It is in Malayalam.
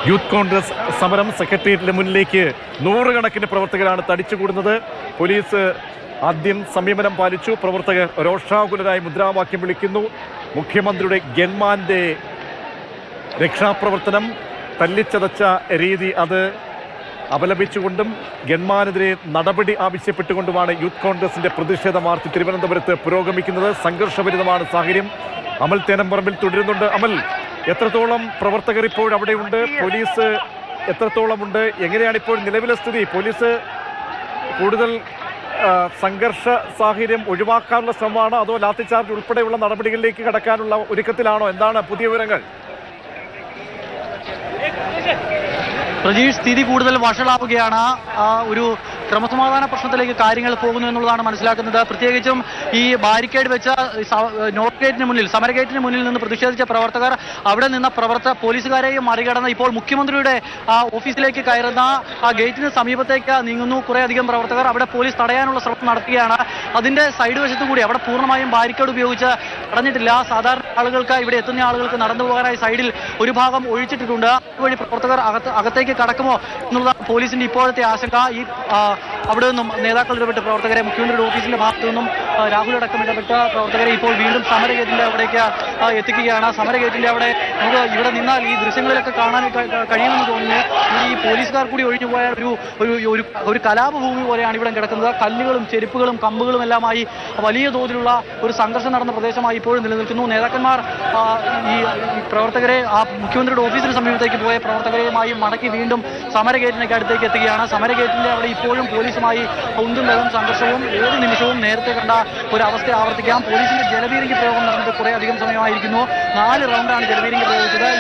യൂത്ത് കോൺഗ്രസ് സമരം സെക്രട്ടേറിയറ്റിന് മുന്നിലേക്ക് നൂറുകണക്കിന് പ്രവർത്തകരാണ് തടിച്ചുകൂടുന്നത്. പോലീസ് ആദ്യം സംയമനം പാലിച്ചു. പ്രവർത്തകർ രോഷാകുലരായി മുദ്രാവാക്യം വിളിക്കുന്നു. മുഖ്യമന്ത്രിയുടെ ഗൺമാന്റെ രക്ഷാപ്രവർത്തനം, തല്ലിച്ചതച്ച രീതി അത് അപലപിച്ചുകൊണ്ടും ഗൺമാനെതിരെ നടപടി ആവശ്യപ്പെട്ടുകൊണ്ടുമാണ് യൂത്ത് കോൺഗ്രസിന്റെ പ്രതിഷേധ മാർച്ച് തിരുവനന്തപുരത്ത് പുരോഗമിക്കുന്നത്. സംഘർഷഭരിതമാണ് സാഹചര്യം. അമൽ തേനംപറമ്പിൽ തുടരുന്നുണ്ട്. അമൽ, എത്രത്തോളം പ്രവർത്തകർ ഇപ്പോൾ അവിടെയുണ്ട്? പോലീസ് എത്രത്തോളം ഉണ്ട്? എങ്ങനെയാണ് ഇപ്പോൾ നിലവിലെ സ്ഥിതി? പോലീസ് കൂടുതൽ സംഘർഷ സാഹചര്യം ഒഴിവാക്കാനുള്ള ശ്രമമാണോ, അതോ ലാത്തിചാർജ് ഉൾപ്പെടെയുള്ള നടപടികളിലേക്ക് കടക്കാനുള്ള ഒരുക്കത്തിലാണോ? എന്താണ് പുതിയ വിവരങ്ങൾ? പ്രജീഷ്, സ്ഥിതി കൂടുതൽ വഷളാവുകയാണ്. ഒരു ക്രമസമാധാന പ്രശ്നത്തിലേക്ക് കാര്യങ്ങൾ പോകുന്നു എന്നുള്ളതാണ് മനസ്സിലാക്കുന്നത്. പ്രത്യേകിച്ചും ഈ ബാരിക്കേഡ് വെച്ച നോർത്ത് ഗേറ്റിന് മുന്നിൽ, സമരഗേറ്റിന് മുന്നിൽ നിന്ന് പ്രതിഷേധിച്ച പ്രവർത്തകർ അവിടെ നിന്ന് പോലീസുകാരെയും മറികടന്ന് ഇപ്പോൾ മുഖ്യമന്ത്രിയുടെ ഓഫീസിലേക്ക് കയറുന്ന ആ ഗേറ്റിന് സമീപത്തേക്ക് നീങ്ങുന്നു. കുറേയധികം പ്രവർത്തകർ അവിടെ പോലീസ് തടയാനുള്ള ശ്രമം നടത്തുകയാണ്. അതിന്റെ സൈഡ് വശത്തു കൂടി അവിടെ പൂർണ്ണമായും ബാരിക്കേഡ് ഉപയോഗിച്ച് തടഞ്ഞിട്ടില്ല. സാധാരണ ആളുകൾക്ക്, ഇവിടെ എത്തുന്ന ആളുകൾക്ക് നടന്നു പോകാനായി സൈഡിൽ ഒരു ഭാഗം ഒഴിച്ചിട്ടിട്ടുണ്ട്. അതുവഴി പ്രവർത്തകർ അകത്തേക്ക് കടക്കുമോ എന്നുള്ളതാണ് പോലീസിന്റെ ഇപ്പോഴത്തെ ആശങ്ക. ഈ അവിടെ നിന്നും നേതാക്കൾ ഇടപെട്ട് പ്രവർത്തകരെ, മുഖ്യമന്ത്രിയുടെ ഓഫീസിന്റെ ഭാഗത്തു നിന്നും രാഹുൽ അടക്കം ഇടപെട്ട് പ്രവർത്തകരെ ഇപ്പോൾ വീണ്ടും സമരഗേറ്റിന്റെ അവിടേക്ക് എത്തിക്കുകയാണ്. സമരഗേറ്റിന്റെ അവിടെ നമുക്ക് ഇവിടെ നിന്നാൽ ഈ ദൃശ്യങ്ങളിലൊക്കെ കാണാൻ കഴിയുമെന്ന് തോന്നുന്നു. ഈ പോലീസുകാർ കൂടി ഒഴിഞ്ഞു പോയ ഒരു കലാപഭൂമി പോലെയാണ് ഇവിടെ കിടക്കുന്നത്. കല്ലുകളും ചെരുപ്പുകളും കമ്പുകളും എല്ലാമായി വലിയ തോതിലുള്ള ഒരു സംഘർഷം നടന്ന പ്രദേശമായി ഇപ്പോഴും നിലനിൽക്കുന്നു. നേതാക്കന്മാർ ഈ പ്രവർത്തകരെ, ആ മുഖ്യമന്ത്രിയുടെ ഓഫീസിന് സമീപത്തേക്ക് പോയ പ്രവർത്തകരെയുമായി മടക്കി വീണ്ടും സമരഗേറ്റിനൊക്കെ അടുത്തേക്ക് എത്തുകയാണ്. സമരഗേറ്റിന്റെ അവിടെ ഇപ്പോഴും പോലീസുമായി ഉന്തും തള്ളും സംഘർഷവും ഏത് നിമിഷവും നേരത്തെ കണ്ട ഒരു അവസ്ഥ ആവർത്തിക്കാം. പോലീസിന്റെ ജലപീരങ്കി പ്രയോഗം നടന്നിട്ട് കുറേ അധികം സമയമായിരിക്കുന്നു. 4 റൗണ്ടാണ് ജലപീരങ്കി പ്രയോഗിച്ചത്.